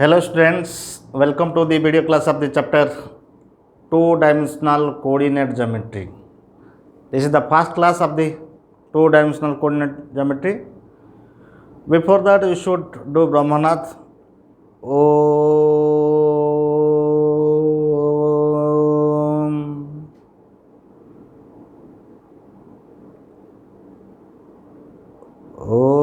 Hello students, welcome to the video class of the chapter two-dimensional coordinate geometry. This is the first class of the two-dimensional coordinate geometry. Before that, you should do Brahmanath. Om. Om.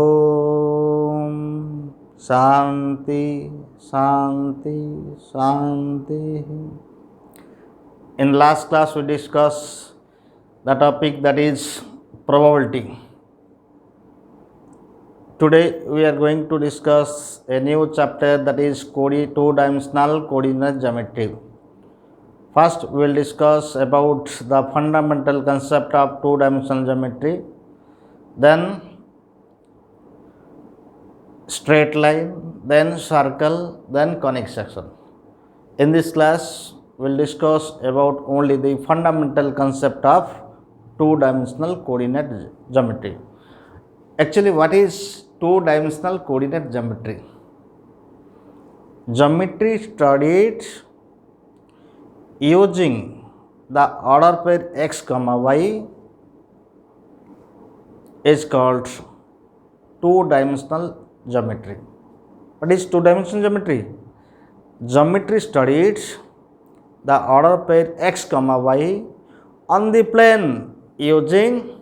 Shanti, Shanti, Shanti. In last class, we discussed the topic that is probability. Today, we are going to discuss a new chapter that is two-dimensional coordinate geometry. First, we will discuss about the fundamental concept of two-dimensional geometry. Then, straight line, then circle, then conic section. In this class, we will discuss about only the fundamental concept of two-dimensional coordinate geometry. Actually, what is two-dimensional coordinate geometry? Geometry studied using the order pair x comma y is called two-dimensional geometry. What is two-dimensional geometry? Geometry studied the order pair x comma y on the plane using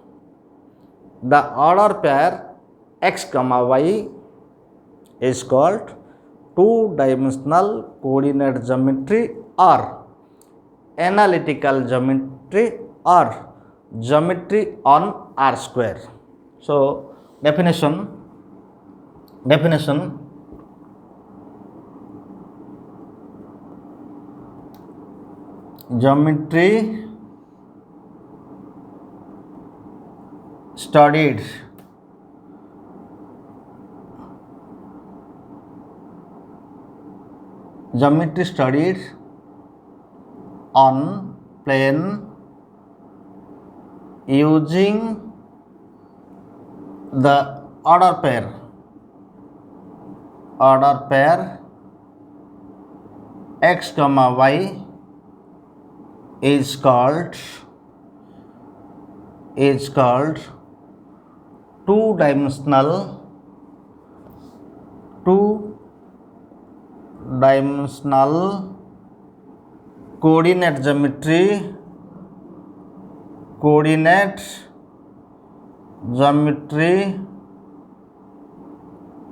the order pair x comma y is called two-dimensional coordinate geometry or analytical geometry or geometry on R square. So, definition geometry studied on plane using the order pair x comma y is called two-dimensional coordinate geometry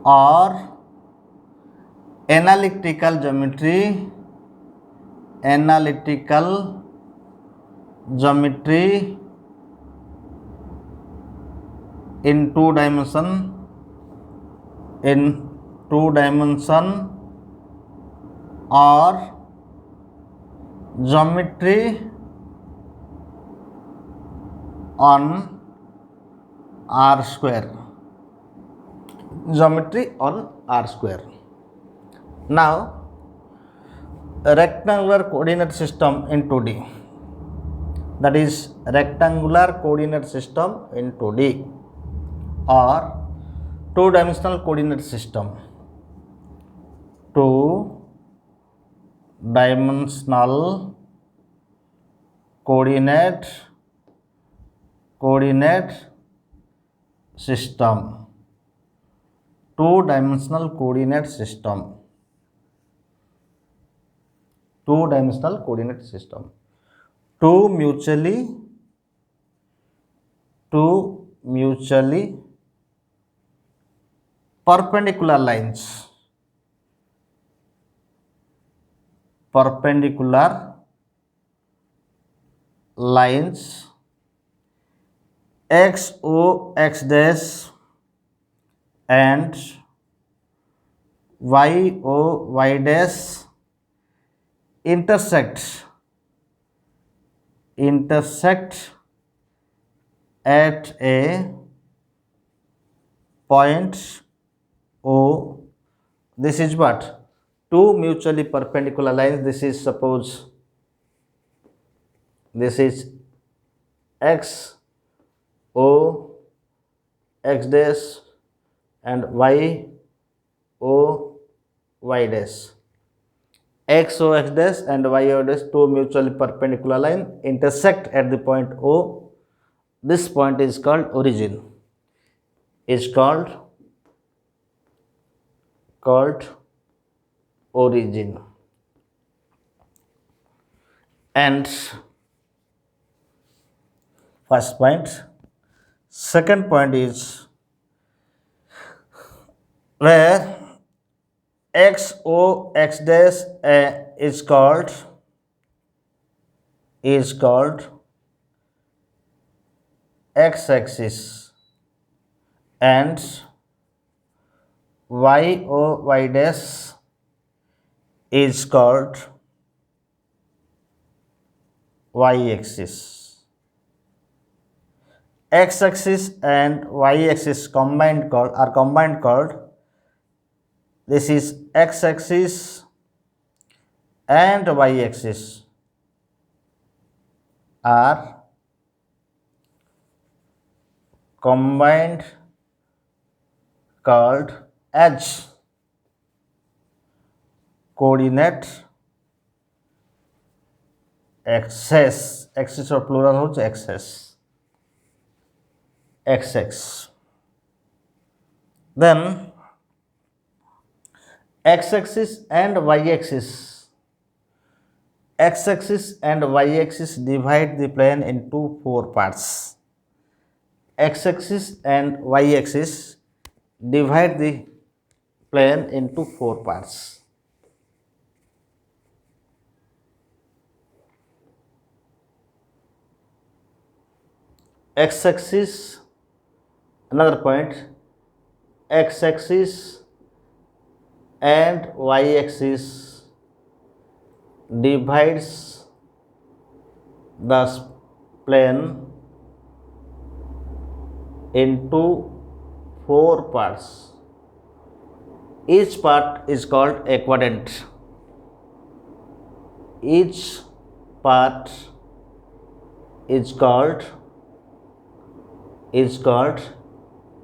or analytical geometry in two dimension or geometry on R square. Now, a rectangular coordinate system in 2D, that is rectangular coordinate system in 2D or two-dimensional coordinate system. Two-dimensional coordinate system. Two-dimensional coordinate system. Two mutually perpendicular lines. X O X dash and Y O Y dash intersect at a point O. This is what? Two mutually perpendicular lines. This is, suppose this is X O X dash and Y O y dash. X O X dash and Y O dash, two mutually perpendicular line intersect at the point O. This point is called origin. Is called origin. And first point. Second point is where X O X dash is called x axis and Y O Y dash is called y axis. X axis and y axis combined called this is x axis and y axis are combined called as coordinate axis. Axis or plural হচ্ছে axis. XX. Then x-axis and y-axis. X-axis and y-axis divide the plane into four parts. X-axis and y-axis divide the plane into four parts. X-axis, another point, x-axis and y-axis divides the plane into four parts. Each part is called a quadrant. Each part is called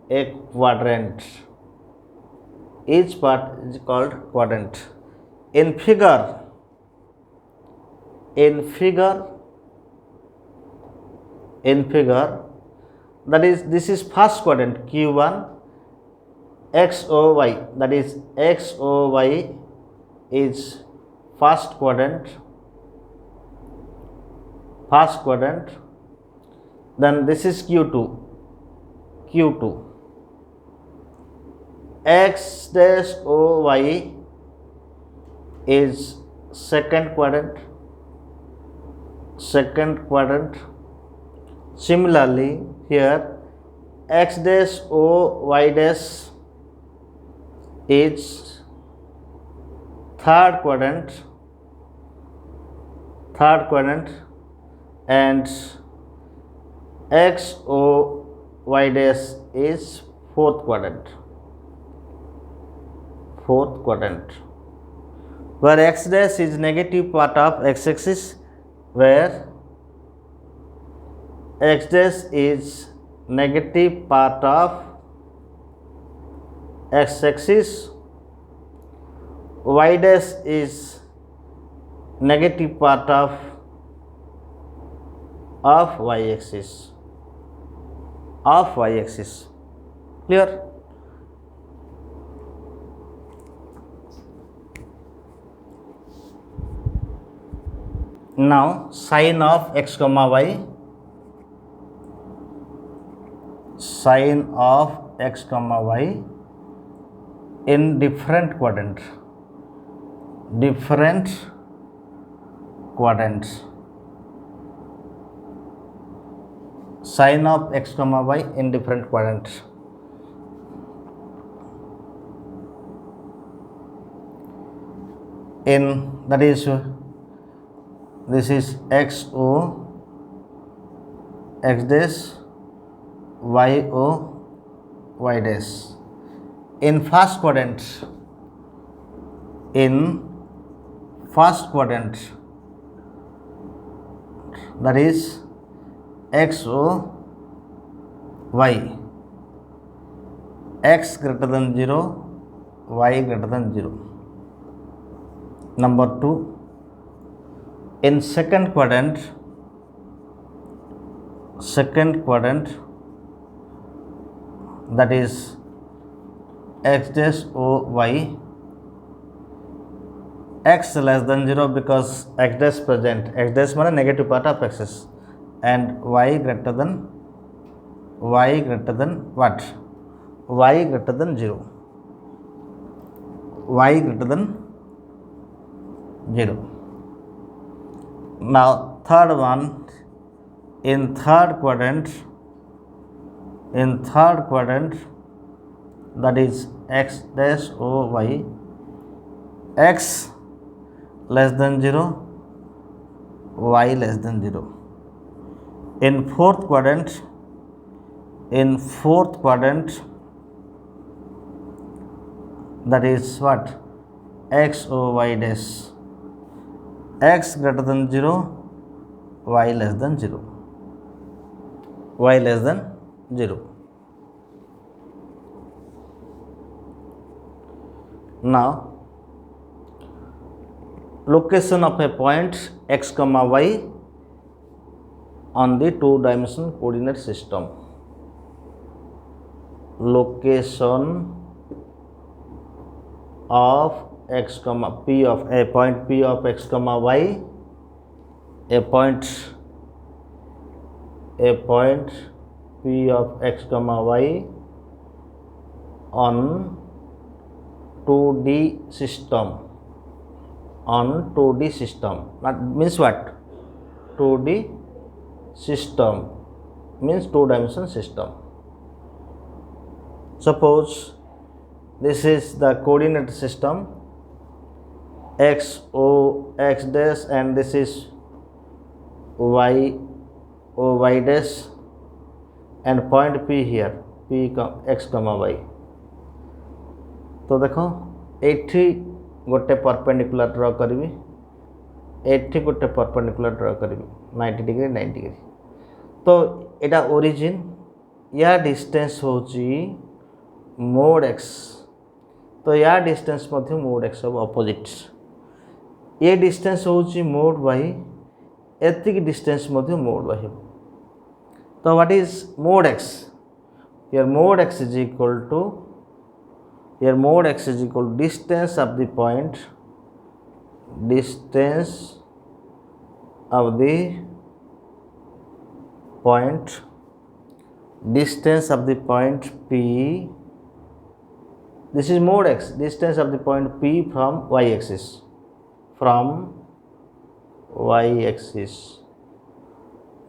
a quadrant. Each part is called quadrant. In figure, that is, this is first quadrant Q1, XOY, that is XOY is first quadrant. Then this is Q2, X dash OY is second quadrant. Similarly, here X dash OY dash is third quadrant, and X O Y dash is fourth quadrant, where X dash is negative part of X axis, where X dash is negative part of X axis, Y dash is negative part of Y axis. Clear? Now sine of x comma y. Sine of x comma y in different quadrants. Sine of x comma y in different quadrants. That is, this is XO X dash, YO Y dash. In first quadrant, that is XO Y, X greater than 0, Y greater than 0. Number 2, in second quadrant, that is x dash o y, x less than 0 because x dash present, x dash means negative part of axis, and y greater than what? Y greater than 0. Y greater than 0. Now third one, in third quadrant, that is x dash o y, x less than 0, y less than 0. In fourth quadrant, that is what? X o y dash, x greater than 0, y less than 0. Y less than 0. Now, location of a point x comma y on the two-dimensional coordinate system. Location of x comma p of a point p of x comma y, a point p of x comma y on 2D system. That means what? 2D system means two-dimensional system. Suppose this is the coordinate system x dash, and this is y o y dash, and point p here, p x comma y. तो देखो एठी गोटे perpendicular ड्र करी, एठी गोटे perpendicular ड्र करी 90 डिग्री 90 डिग्री. तो एटा ओरिजिन, या डिस्टेंस होची मोड x, तो या डिस्टेंस मध्य मोड x सब अपोजिट. ये डिस्टेंस होची मोड y, एतिक डिस्टेंस मध्य मोड y. तो what is mode x? Here mod x is equal to distance of the point, distance of the point P. This is mod x, distance of the point P from y axis,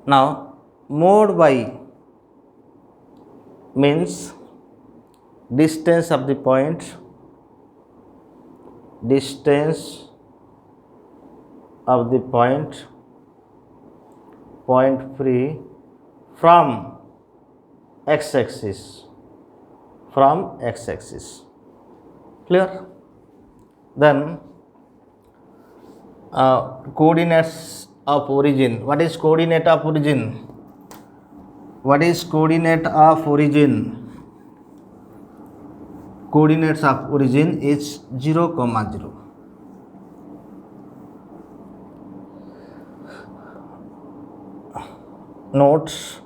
Now mod y means distance of the point free from x axis. Clear? Then coordinates of origin. What is coordinate of origin? Coordinates of origin is 0, 0. Notes: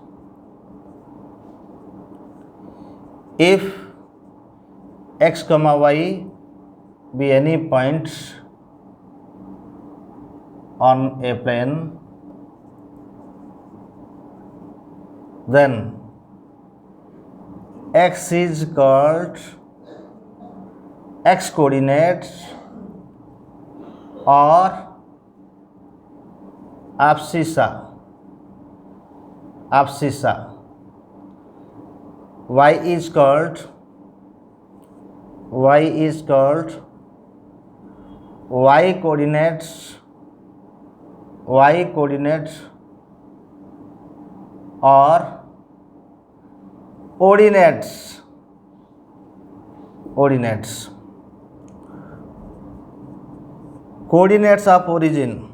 if x comma y be any point on a plane, then x is called x coordinate or abscissa. Y is called y coordinates or ordinates. Coordinates of origin.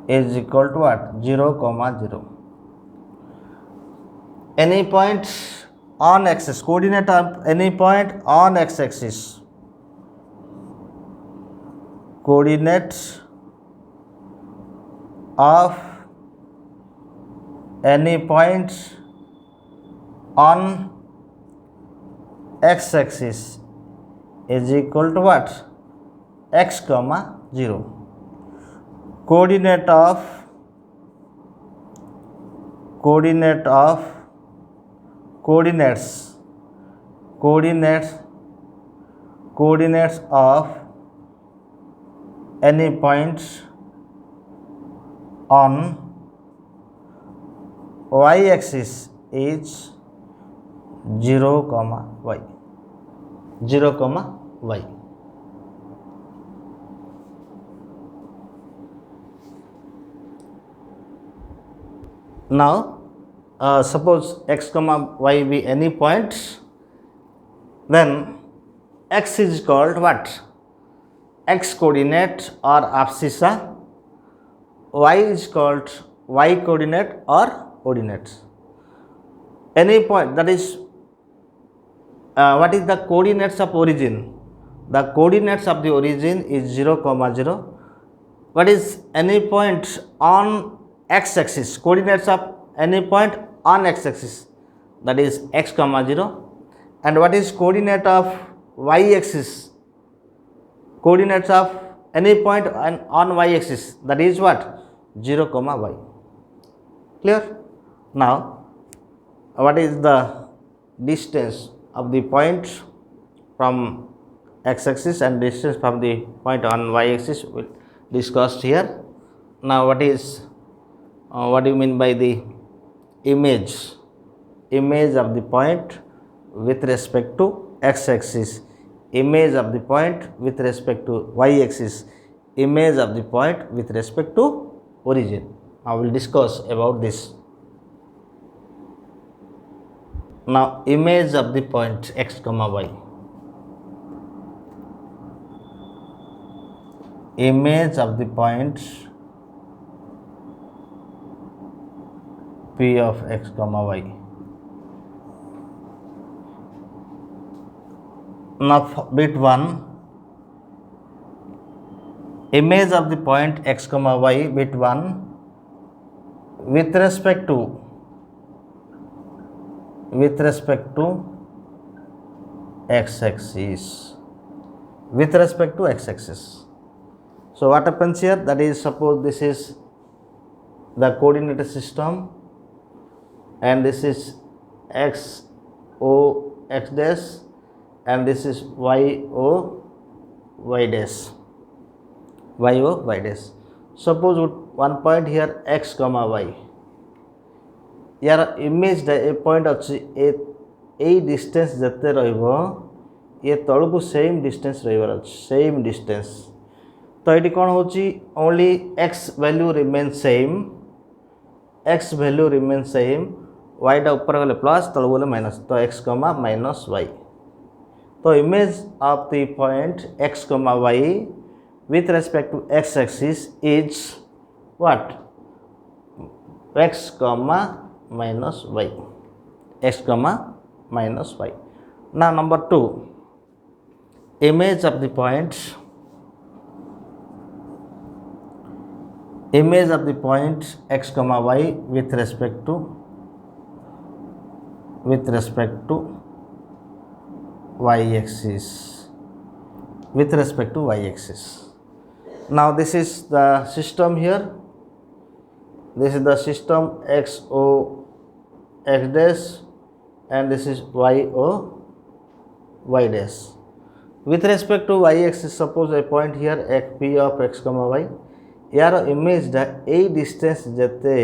Is equal to what? 0, 0. Any point on axis, coordinate of any point on x-axis, coordinates of any point on x-axis is equal to what? X comma 0. Coordinate of coordinates of any point on y-axis is 0 comma y. 0 comma y. Now suppose x comma y be any point, then x is called what? X coordinate or abscissa, y is called y coordinate or ordinates. Any point, that is what is the coordinates of origin? The coordinates of the origin is 0 comma 0. What is any point on x-axis? Coordinates of any point on x-axis, that is x comma 0. And what is coordinate of y-axis? Coordinates of any point on y-axis, that is what? 0 comma y. Clear? Now what is the distance of the point from x-axis and distance from the point on y-axis will discussed here. Now what do you mean by the image of the point with respect to x-axis, image of the point with respect to y-axis, image of the point with respect to origin. I will discuss about this. Now image of the point x comma y. Image of the point P of x comma y. Now bit 1, image of the point x comma y, bit 1, with respect to x-axis, with respect to x-axis. So what happens here? That is, suppose this is the coordinate system and this is x o x dash and this is y o y dash, y o y dash. Suppose one point here x comma y, यार image A point अच्छी ए distance जते रहिबो ये तळ को same distance रहिबार अछि, same distance. तो ये कौन होची? Only X value remain same, X value remain same, Y टा ऊपर गले प्लस तळ गले माइनस, तो एक्स कमा माइनस वाई. तो image of the point x कमा Y with respect to x axis is what? X comma minus y, x comma minus y. Now number 2, image of the point x comma y with respect to y axis, with respect to y axis. Now this is the system here, this is the system x o x dash and this is y o y dash. With respect to y axis, suppose a point here x p of x comma y, यार image दा ए distance जते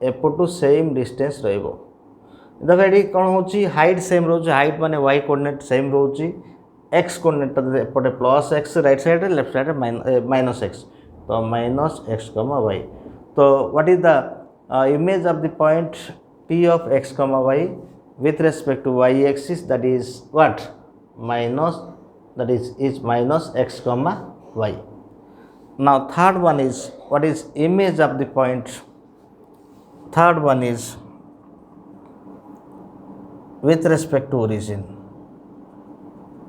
एपटू same distance रहइबो. देख एडी कोन होची? Height same रोची, height माने y coordinate same रोची, x कोऑर्डिनेट एपटे plus x right side left side minus x, तो माइनस x comma y. तो what is the image of the point p of x comma y with respect to y axis, that is what? Minus, that is minus x comma y. Now third one is, what is image of the point? Third one is with respect to origin,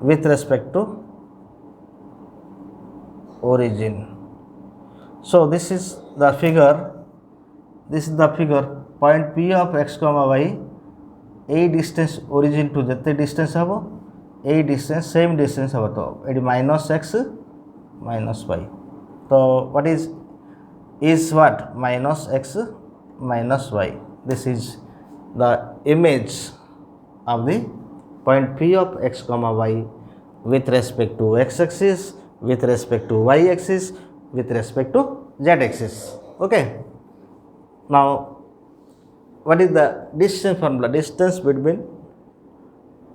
with respect to origin. So this is the figure, point P of x comma y, a distance origin to jete distance habo, a distance same distance habo, to it minus x minus y. So what is what? Minus x minus y. This is the image of the point P of x comma y with respect to x axis, with respect to y axis, with respect to z axis. Okay. Now, what is the distance formula? Distance between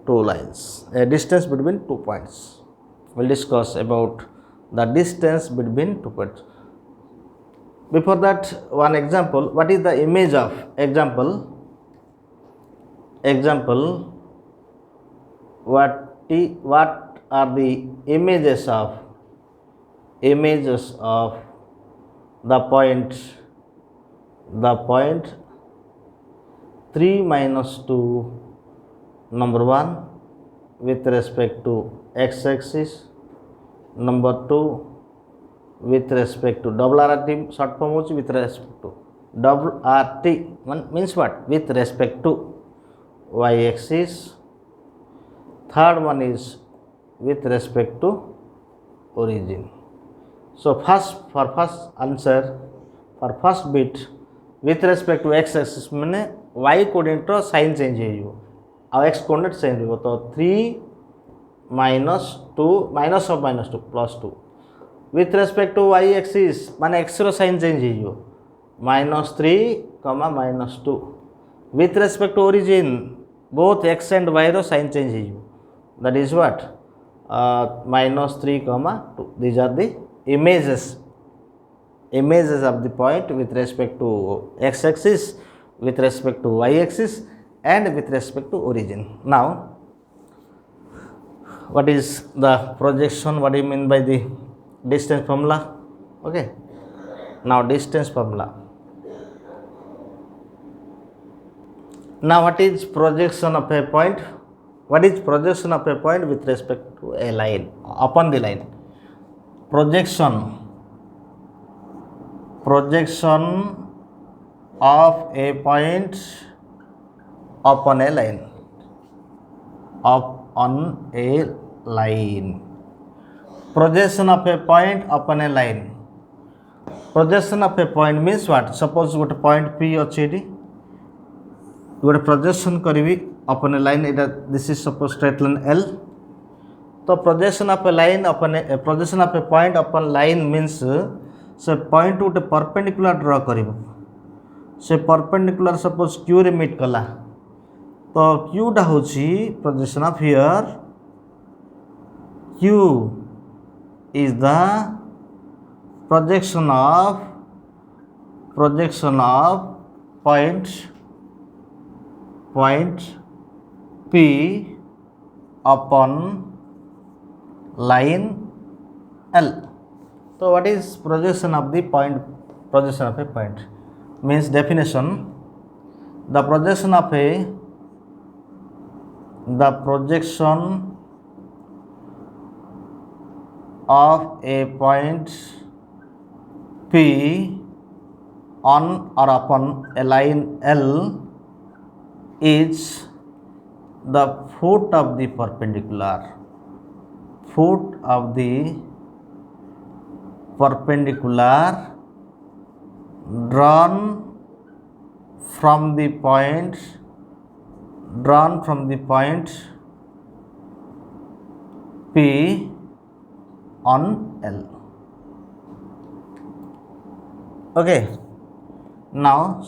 two lines, a distance between 2 points. We'll discuss about the distance between 2 points. Before that, one example. What is the image of example? What are the images of the point 3 minus 2, number 1 with respect to x axis, number 2 with respect to RRT, short form with respect to RT, means what? With respect to y axis. Third one is with respect to origin. So first answer, for first bit with respect to x axis मैंने y coordinate rho sine change हो और x coordinate change हो, तो 3 minus 2 minus of minus 2 plus 2 with respect to y axis माने x rho sine change हो minus 3 minus 2 with respect to origin both x and y rho sine change हो, that is what? Minus 3 2. These are the images of the point with respect to x axis, with respect to y axis, and with respect to origin. Now, what is the projection? What do you mean by the distance formula? Okay. Now, distance formula. Now, what is projection of a point? What is projection of a point with respect to a line upon the line? Projection of a point upon a line. Projection of a point upon a line. Projection of a point means what? Suppose what point P अच्छी गोटे projection करी upon a line, this is suppose straight line L. तो projection of a line upon projection of a point upon line means से point गोटे perpendicular draw कर से perpendicular suppose Q रे meet कला, तो Q टा हूँ projection of here, Q is the projection of point P upon line L. So what is projection of the point? Projection of a point means definition: the projection of a point P on or upon a line L is the foot of the perpendicular drawn from the point P on L. Okay, now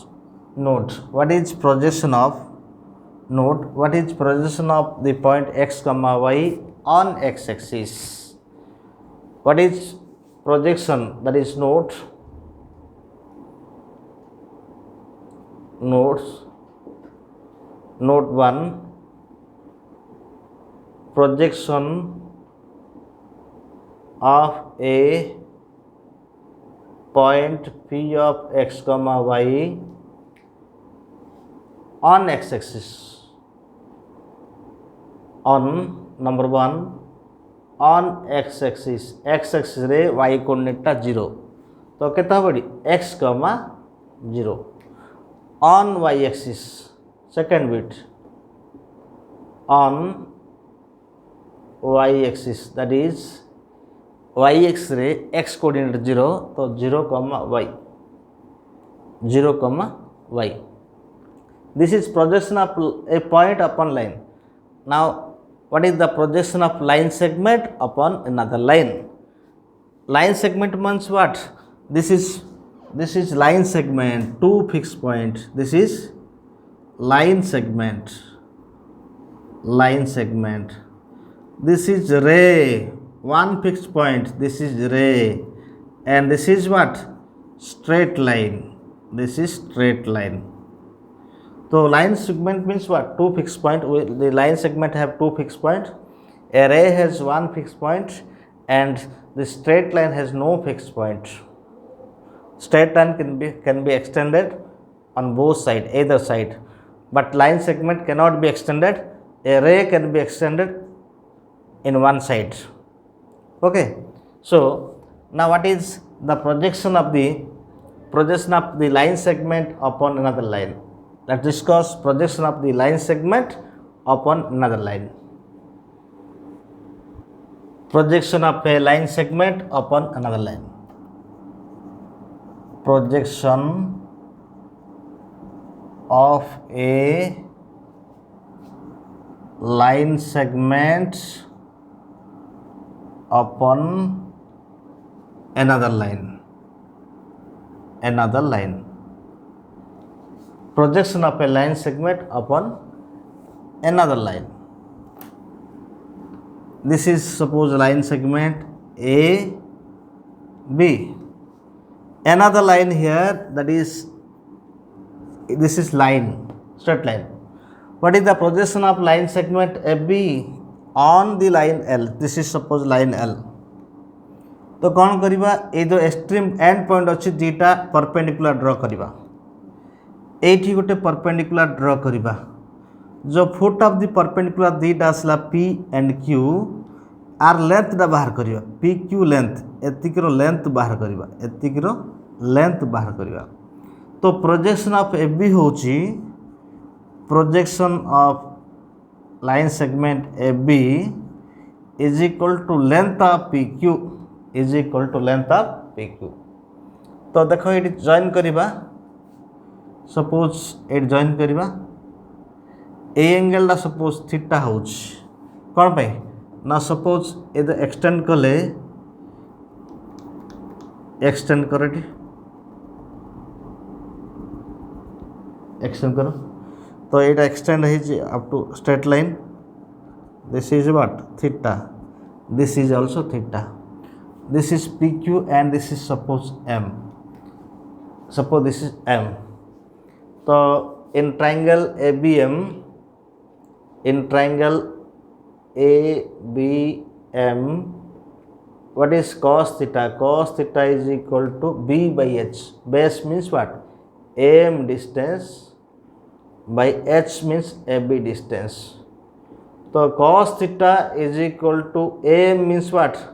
note what is projection of the point x comma y on x axis. What is projection? That is note 1, projection of a point P of x comma y on x axis. on number 1 on x axis रे y coordinate 0 तो केता बड़ी x, 0 on y axis second bit on y axis that is y x रे x coordinate 0 तो 0, y 0, y. This is projection of a point upon line. Now what is the projection of line segment upon another line? Line segment means what? This is line segment, two fixed points. This is line segment. This is ray, one fixed point. This is ray, and this is what? Straight line. This is straight line. So line segment means what? Two fixed point. The line segment have two fixed point. A ray has one fixed point, and the straight line has no fixed point. Straight line can be extended on both sides, either side, but line segment cannot be extended. A ray can be extended in one side. Okay. So now what is the projection of the line segment upon another line? Let's discuss projection of the line segment upon another line. Projection of a line segment upon another line. Projection of a line segment upon another line. Projection of a line segment upon another line. This is suppose line segment A, B. Another line here, that is, this is line, straight line. What is the projection of line segment AB on the line L? This is suppose line L. तो कौन करिबा? ए जो extreme and point अच्छी दुईटा perpendicular ड्र करिबा. एठी गोटे परपेंडिकुलर ड्र करिबा. जो फुट ऑफ द परपेंडिकुलर दुईटा आसला P एंड Q, आर लेंथ टा बाहर करिबा. P Q लेंथ, एतिकिरो लेंथ बाहर करिबा, एतिकिरो लेंथ बाहर करिबा. तो प्रोजेक्शन ऑफ AB होची projection of line segment AB is equal to length of PQ is equal to length of PQ. तो देखो ये जॉइन करिबा. सपोज ये जॉइन करिबा. ए एंगल ला सपोज थीटा होच कौन पे ना सपोज ये एक्सटेंड कले एक्सटेंड करो एक्सटेंड करो तो ये एक्सटेंड है up to straight line. This is what? Theta. This is also theta. This is PQ and this is suppose M. Suppose this is M. So in triangle ABM, what is cos theta? Cos theta is equal to B by H. Base means what? AM distance by H means AB distance. So cos theta is equal to AM means what?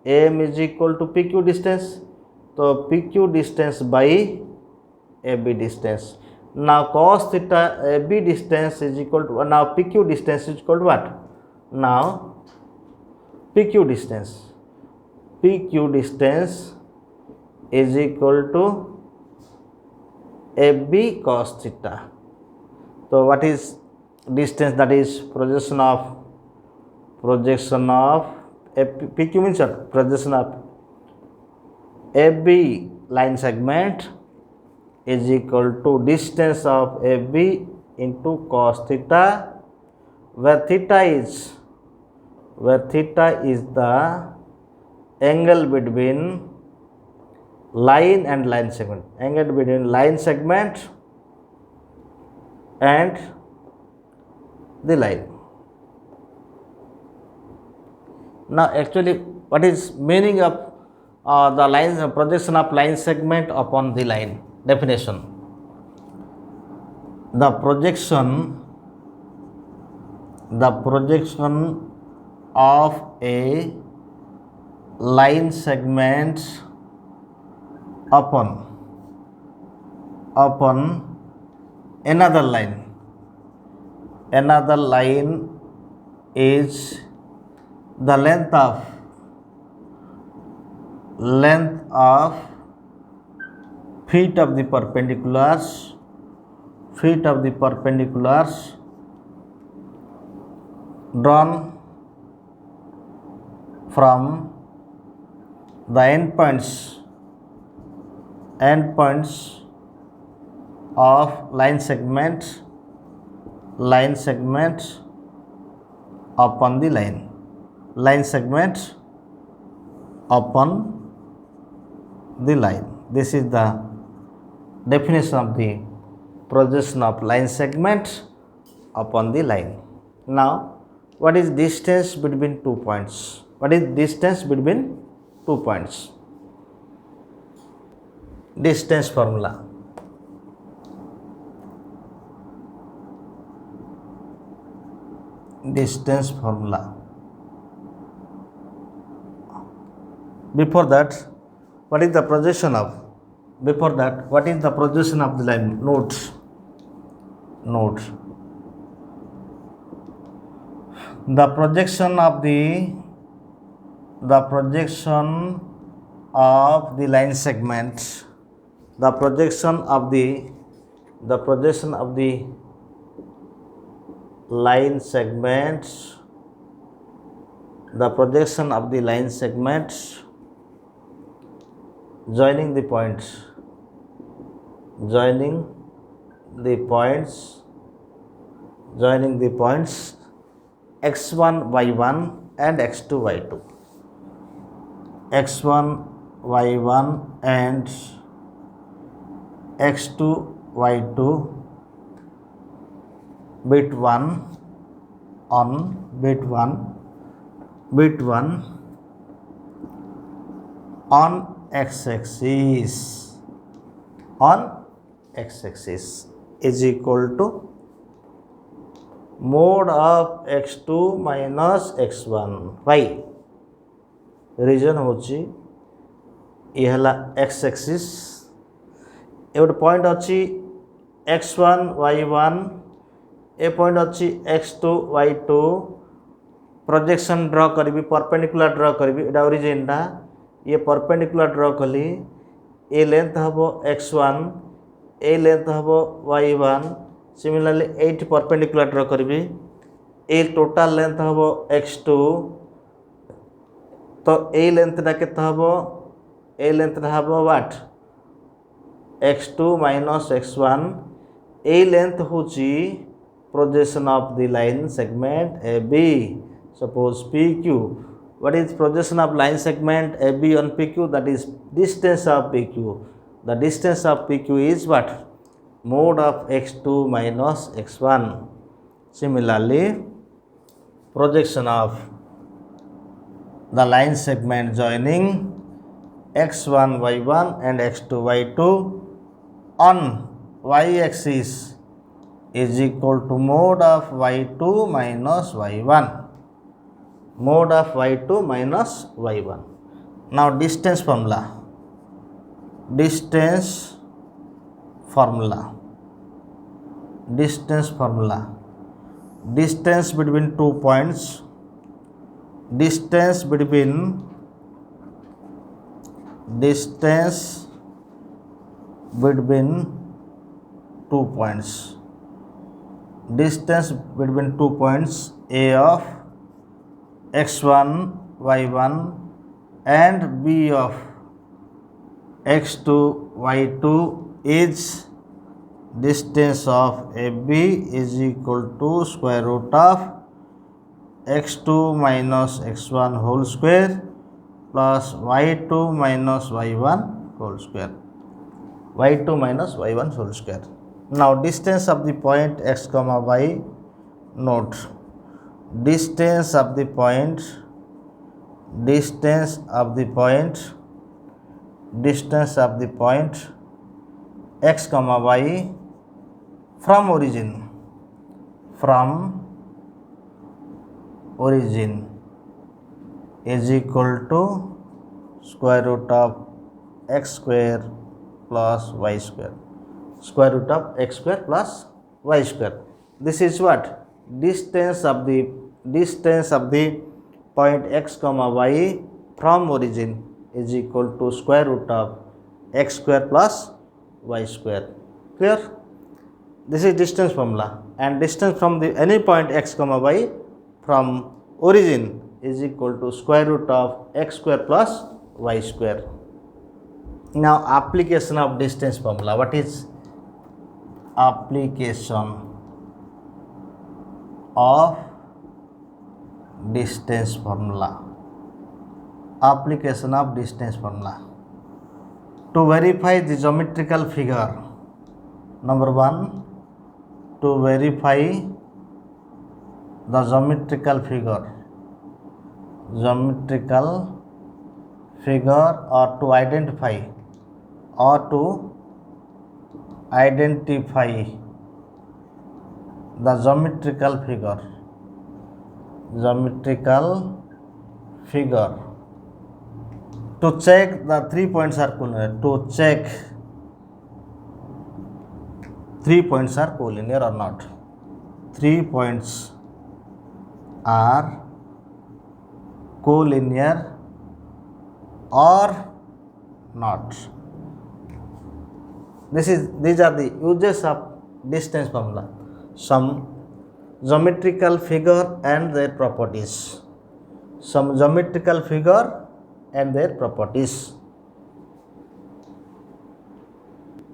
AM is equal to PQ distance. So PQ distance by AB distance. Now cos theta AB distance is equal to, now PQ distance is equal to what? Now PQ distance is equal to AB cos theta. So what is distance? That is projection of PQ means what? Projection of AB line segment is equal to distance of AB into cos theta, where theta is the angle between line and line segment. Angle between line segment and the line. Now actually what is meaning of the line projection of line segment upon the line? Definition: the projection the projection of a line segment upon another line is the length of feet of the perpendiculars drawn from the endpoints of line segment upon the line segment upon the line. This is the definition of the projection of line segment upon the line. Now, what is distance between 2 points? Distance formula. Before that, what is the projection of? What is the projection of the line? Note. The projection of the line segment. The projection of the line segment. Joining the points x1 y1 and x2 y2. x1 y1 and x2 y2 bit 1 on x-axis is equal to mode of x2 minus x1. Why? Reason होची ये हला x-axis ए गोटे point अच्छी x1 y1 ए point अच्छी x2 y2 projection draw करी perpendicular draw करी एटा origin टा ये परपेंडिकुलर ड्रॉ कली ए लेंथ हबो x1 ए लेंथ हबो y1 सिमिलरली 8 परपेंडिकुलर ड्रॉ करी ए टोटल लेंथ हबो x2 तो ए लेंथ टा केते हबो ए लेंथ टा हबो what x2 minus x1 A length होची projection of the line segment AB. Suppose PQ. What is projection of line segment AB on PQ? That is distance of PQ. The distance of PQ is what? Mode of x2 minus x1. Similarly, projection of the line segment joining x1 y1 and x2 y2 on y-axis is equal to mode of y2 minus y1. Mode of y2 minus y1. Now distance formula. Distance between 2 points. Distance between 2 points. Distance between 2 points A of x1 y1 and B of x2 y2 is distance of AB is equal to square root of x2 minus x1 whole square plus y2 minus y1 whole square. Now distance of the point x comma y, note distance of the point x comma y from origin origin is equal to square root of x square plus y square. Square root of x square plus y square. This is what? Distance of the point x comma y from origin is equal to square root of x square plus y square. Clear? This is distance formula, and distance from the any point x comma y from origin is equal to square root of x square plus y square. Now application of distance formula. What is application of distance formula? Application of distance formula. To verify the geometrical figure, number 1, to verify the geometrical figure or to identify the geometrical figure, to check the 3 points are collinear, to check 3 points are collinear or not. 3 points are collinear or not. These are the uses of distance formula. Some geometrical figure and their properties. Some geometrical figure and their properties.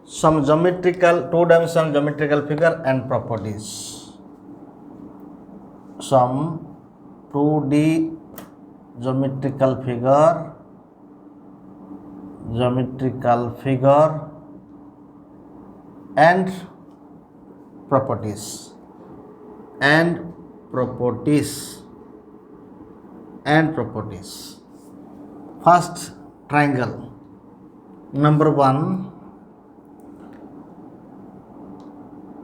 Some two-dimensional geometrical figure and properties. Some 2D geometrical figure and properties. First, triangle. Number 1,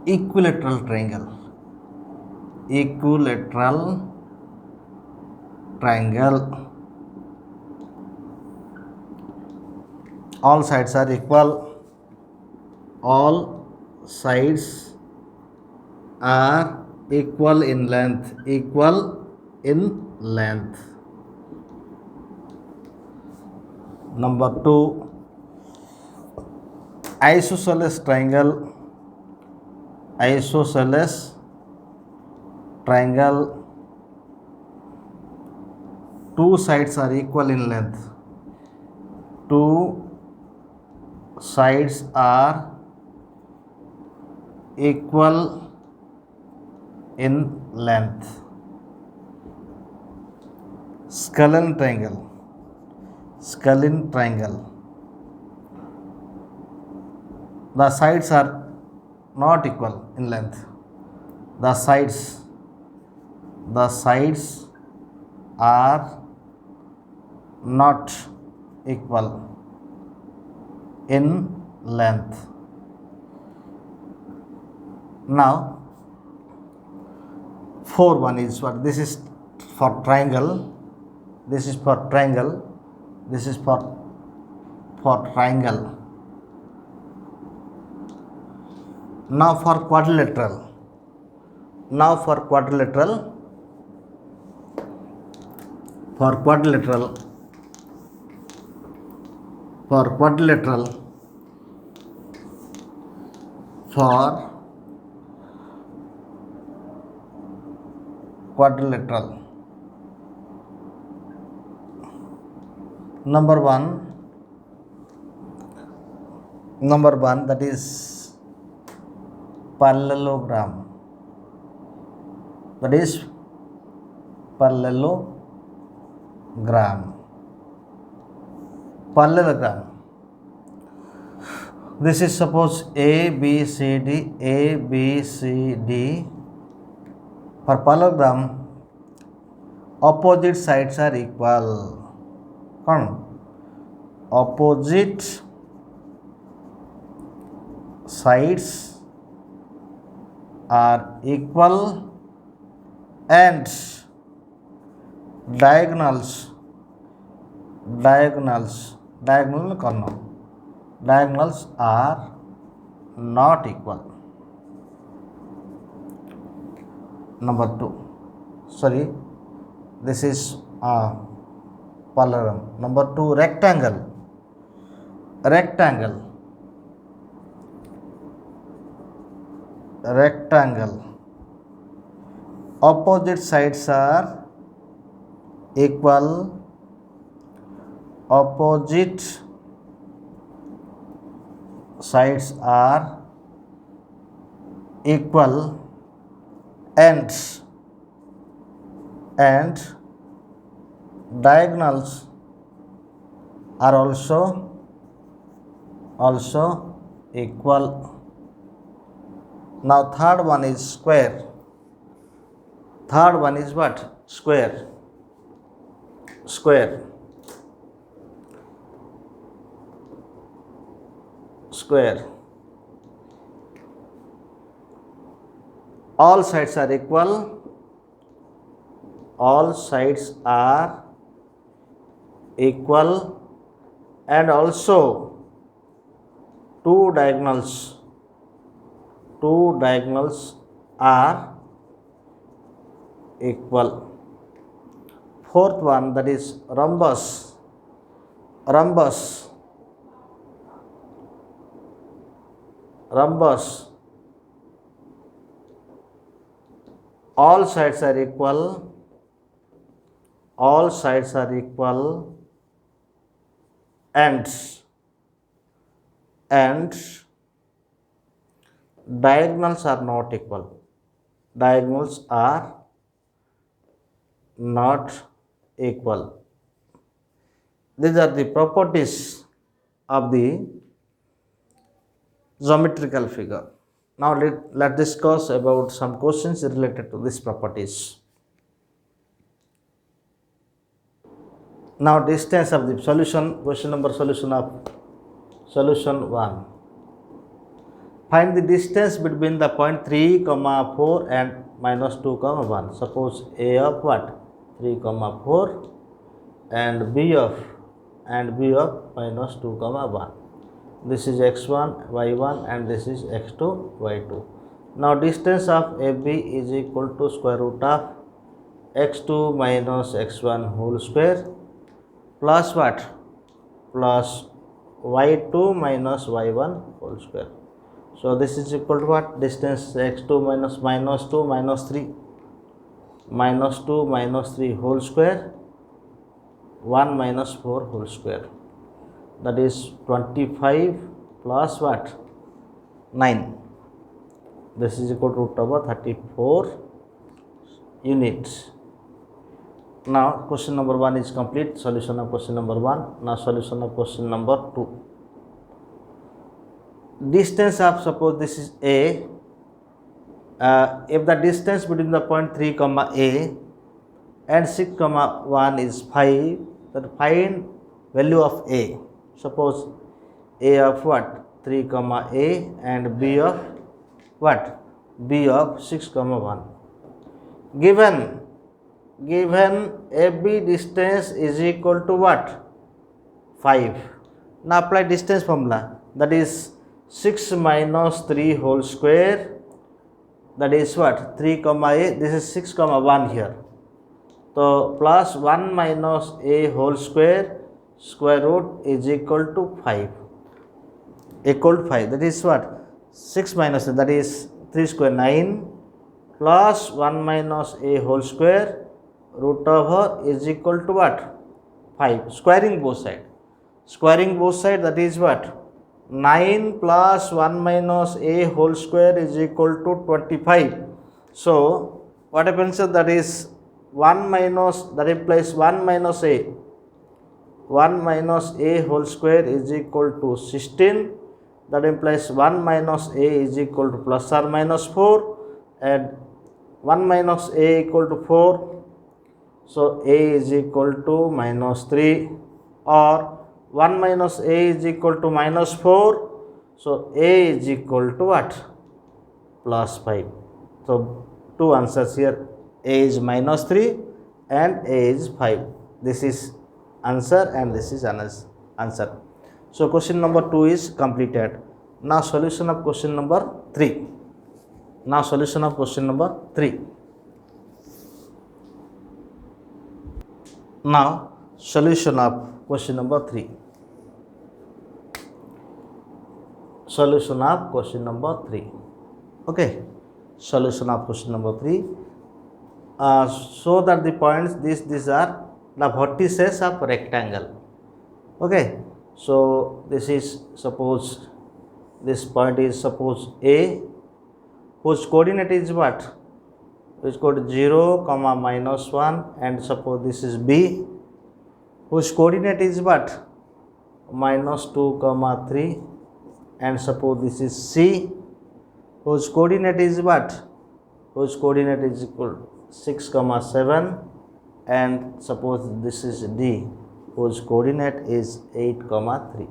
equilateral triangle. All sides are equal. All sides are equal in length. Number 2, isosceles triangle. Two sides are equal in length. Two sides are equal in length. Scalene triangle. The sides are not equal in length. The sides are not equal in length. Now 4-1 is what? This is for triangle. This is for triangle. Now for quadrilateral. For quadrilateral, number one, that is parallelogram. Parallelogram. This is suppose A, B, C, D. For parallelogram, opposite sides are equal. Opposite sides are equal and diagonals diagonal corner diagonals are not equal. Number 2, sorry, this is parallelogram. Number 2, rectangle opposite sides are equal. Opposite sides are equal and diagonals are also equal. Now third one is square. Third one is what? Square. All sides are equal. And also two diagonals are equal. Fourth one, that is rhombus. All sides are equal. And diagonals are not equal. These are the properties of the geometrical figure. Now let's discuss about some questions related to these properties. Now distance of the solution. Question number solution 1. Find the distance between the point 3, 4 and minus 2, 1. Suppose A of what? 3, 4 and B of minus 2, 1. This is x1, y1 and this is x2, y2. Now distance of AB is equal to square root of x2 minus x1 whole square plus what? Plus y2 minus y1 whole square. So this is equal to what? Distance x2 minus 2 minus 3 minus 2 minus 3 whole square 1 minus 4 whole square. That is 25 plus what? 9. This is equal to root over 34 units. Now question number 1 is complete. Solution of question number 1. Now solution of question number 2. Distance of, suppose this is A. If the distance between the point 3, A and 6, 1 is 5, then find value of A. Suppose A of what? 3, A and B of what? B of 6, 1. Given AB distance is equal to what? 5. Now apply distance formula, that is 6 minus 3 whole square, that is what? 3, A, this is 6, 1 here. So plus 1 minus A whole square root is equal to 5. That is what? 6 minus, that is 3 square 9 plus 1 minus A whole square root over is equal to what? 5. Squaring both sides, that is what? 9 plus 1 minus A whole square is equal to 25. So what happens is, that is 1 minus, that implies 1 minus A. 1 minus A whole square is equal to 16. That implies 1 minus A is equal to plus or minus 4 and 1 minus A equal to 4. So A is equal to minus 3, or 1 minus A is equal to minus 4. So A is equal to what? Plus 5. So two answers here. A is minus 3 and A is 5. This is answer and this is answer. So question number 2 is completed. Now solution of question number 3. Now solution of question number 3. Now solution of question number 3. Solution of question number 3. Okay. Solution of question number 3. So that the points these are the vertices of rectangle. Okay. So this is suppose this point is suppose A, whose coordinate is what? Which code 0, -1, and suppose this is B, whose coordinate is what? -2, 3, and suppose this is C, whose coordinate is what? Whose coordinate is equal to 6, 7, and suppose this is D, whose coordinate is 8, 3.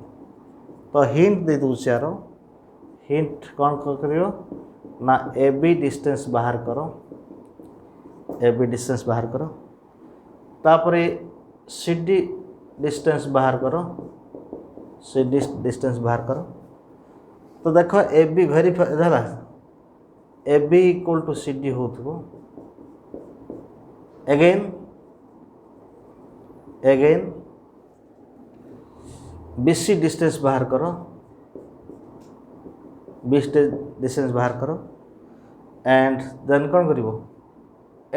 तो hint दे दूसरे यारो, hint कौन करियो ना A B distance बाहर करो, A B distance बाहर करो, तापरे सी डी डिस्टेंस बाहर करो, सी डी डिस्टेंस बाहर करो. तो देखो ए बी वेरीफाई है, A B equal to C D हो. अगेन बी सी डिस्टेंस बाहर करो, बी डिस्टेंस बाहर करो, एंड देन कौन करिवो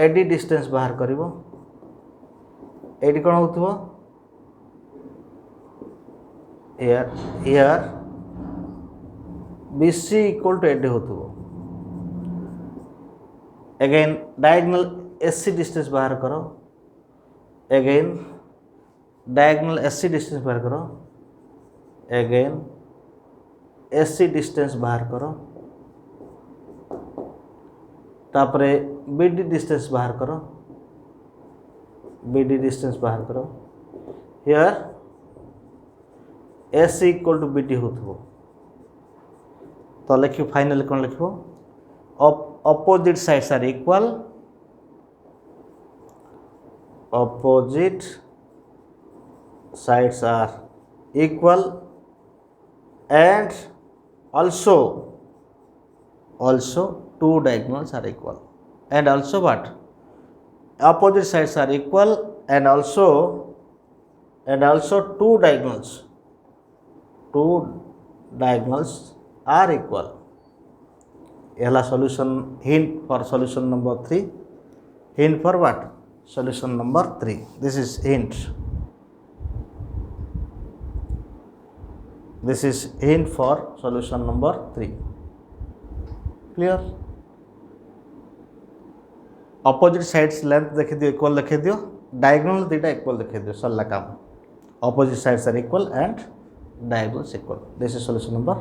एडी डिस्टेंस बाहर करिवो. एडी कौन होथुवो here B C equal to AD होथुवो. Again diagonal S C distance बाहर करो, again diagonal S C distance बाहर करो, अगेन एस सी डिस्टेंस बाहर करो, तापरे बी डी डिस्टेंस बाहर करो, बी डी डिस्टेंस बाहर करो. Here S C equal to B D होथुवो. तो लिखियो फाइनल कौन लिखियो opposite sides are equal, opposite sides are equal, and also two diagonals are equal, and also what opposite sides are equal, and also two diagonals are equal. यह solution hint for solution number 3. Hint for what? Solution number 3. This is hint. This is hint for solution number 3. Clear? Opposite sides length देखे दियो equal देखे दियो, diagonal दीटा equal देखे दियो, सरला काम. Opposite sides are equal and diagonals equal. This is solution number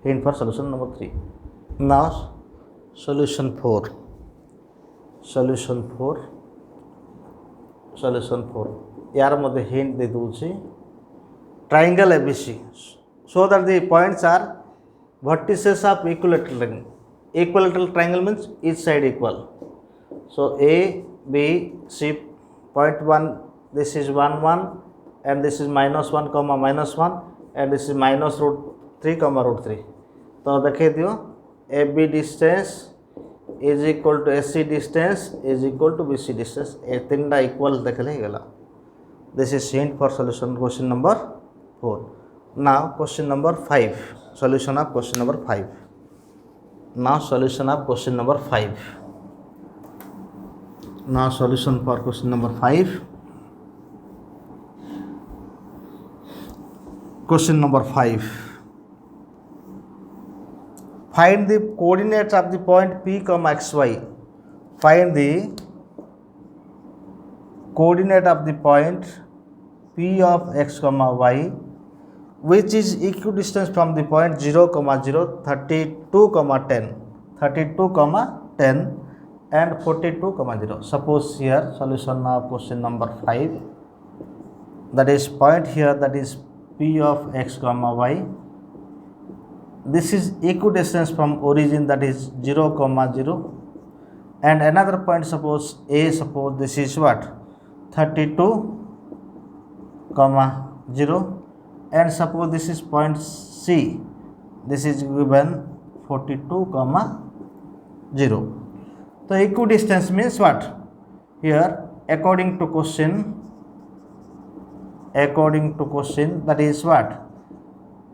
hint for solution number 3. Now solution 4. Solution 4 यार मध्य hint दे दूची triangle ABC, so that the points are vertices of equilateral triangle. Equilateral triangle means each side equal. So A, B, C, point 1, this is 1, 1, and this is -1, -1, and this is -√3, √3. तो देखे दियो AB distance is equal to SC distance is equal to BC distance. ये तीनटा equal देखले ही गला. This is hint for solution question number 4. Now question number 5. Solution of question number 5. Now solution of question number 5. Now solution for question number 5. Question number 5. Find the coordinates of the point P, XY. Find the coordinate of the point P of x, y, which is equidistant from the point 0, 0, 32, 10, 10, and 42, 0. Suppose here solution of question number 5. That is point here, that is P of x, y. This is equidistance from origin, that is 0, 0, and another point suppose A, suppose this is what? 32 comma 0, and suppose this is point C, this is given 42 comma 0. So equidistance means what? Here according to question, that is what?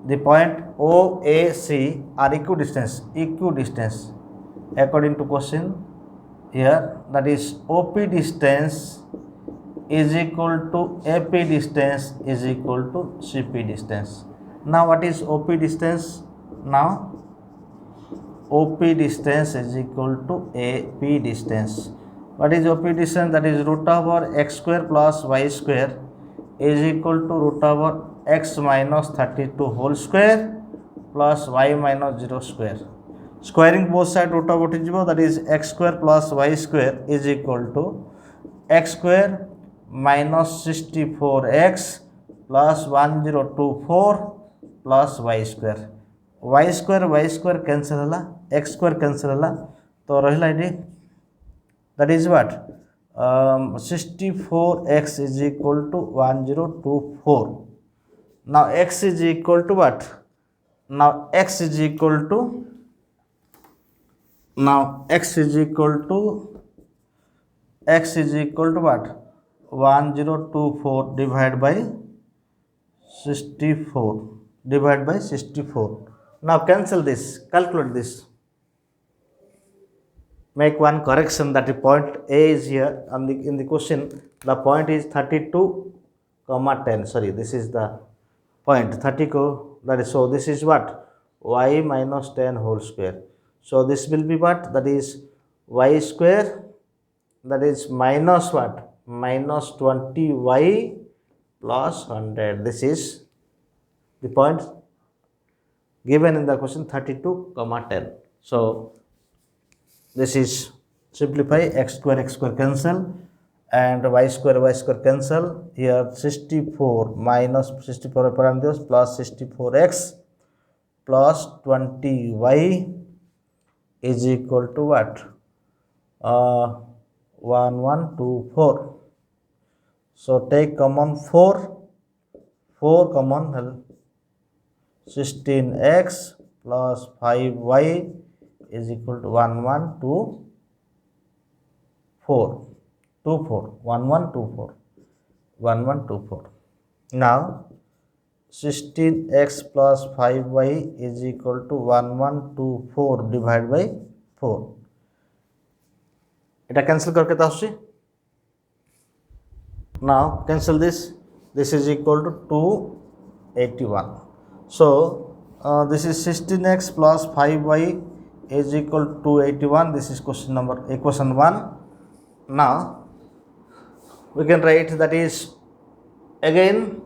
The point OAC are equidistance according to question here, that is OP distance is equal to AP distance is equal to CP distance. Now what is OP distance? Now OP distance is equal to AP distance. What is OP distance? That is root over x square plus y square is equal to root over x minus 32 whole square plus y minus 0 square. Squaring both sides, root over to 0, that is x square plus y square is equal to x square minus 64x plus 1024 plus y square. y square cancel हला, x square cancel हला, तो रहिला ये, that is what? 64x is equal to 1024. Now x is equal to what? Now x is equal to what? 1024 divided by 64. Now cancel this, calculate this. Make one correction, that the point A is here, and in the question the point is 32 comma 10. Sorry, this is the point 30, that is, so this is what? Y minus 10 whole square. So this will be what? That is y square, that is minus what? Minus 20y plus 100. This is the point given in the question 32 comma 10. So this is simplify, x square cancel, and y square cancel. Here 64 minus 64 plus 64x plus 20y is equal to what? 1124. So take common 4 common, 16x plus 5y is equal to 1124. Now 16x plus 5y is equal to 1124 divided by 4. এটা cancel करके तो आसुची. Now cancel this. This is equal to 281. So this is 16x plus 5y is equal to 281. This is equation 1. Now we can write, that is again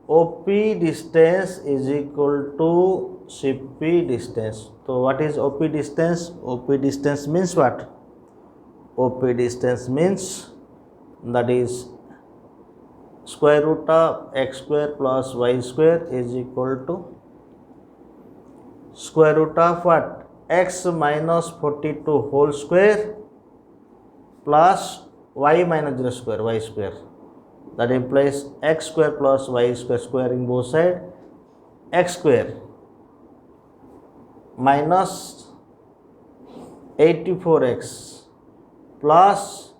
OP distance is equal to CP distance. So what is OP distance? OP distance means what? OP distance means, that is square root of x square plus y square is equal to square root of what? X minus 42 whole square plus y minus 0 square, y square. That implies x square plus y square, squaring both sides, x square minus 84x plus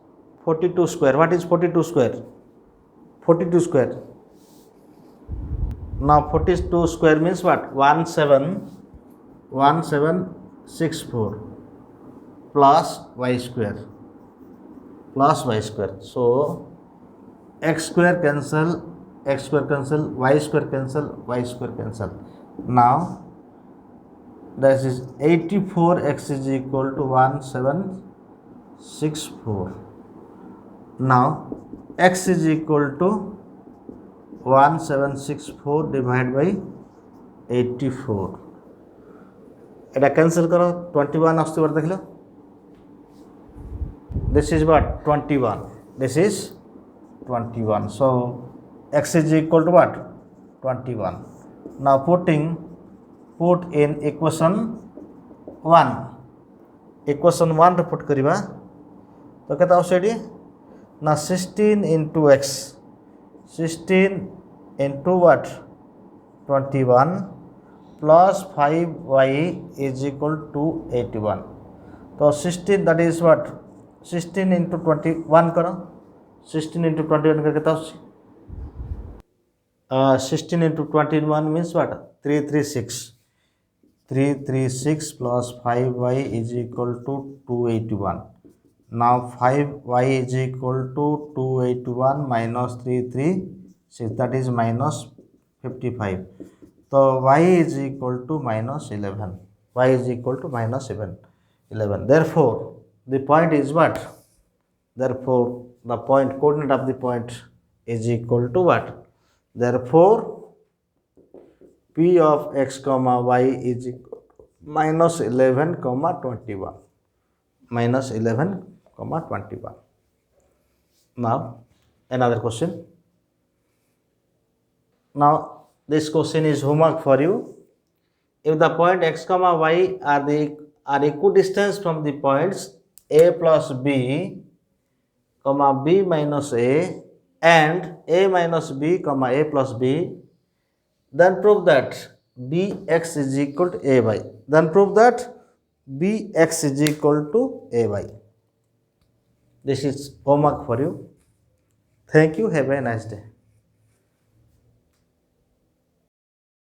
42 square. What is 42 square? 42 square. Now 42 square means what? 1764 plus y square. So x square cancel, y square cancel. Now that is 84x is equal to 1764. Now x is equal to 1764 divided by 84. এটা cancel करो, 21 আসতে পারে দেখলো. This is what? 21. This is 21. So x is equal to what? 21. Now put in equation 1. Equation 1 रे put करिबा. तो कहता हूँ सेठी ना 16 into X 16 into what 21 plus 5y is equal to 81. तो 16 दैट इज व्हाट 16 इंटू 21 करो 16 इंटू 21 करके तो 16 into 21 means what 336 plus 5y is equal to 281. Now 5y is equal to 281 minus 336, that is minus 55. So y is equal to minus 11. Y is equal to minus 11. Therefore, the point is what? Therefore, the point coordinate of the point is equal to what? Therefore, P of x comma y is equal to minus 11 comma 21. Minus 11 comma 21. Now, another question. Now, this question is homework for you. If the point x comma y are equidistant from the points a plus b comma b minus a and a minus b comma a plus b, then prove that bx is equal to ay. Then prove that bx is equal to ay. This is homework for you. Thank you. Have a nice day.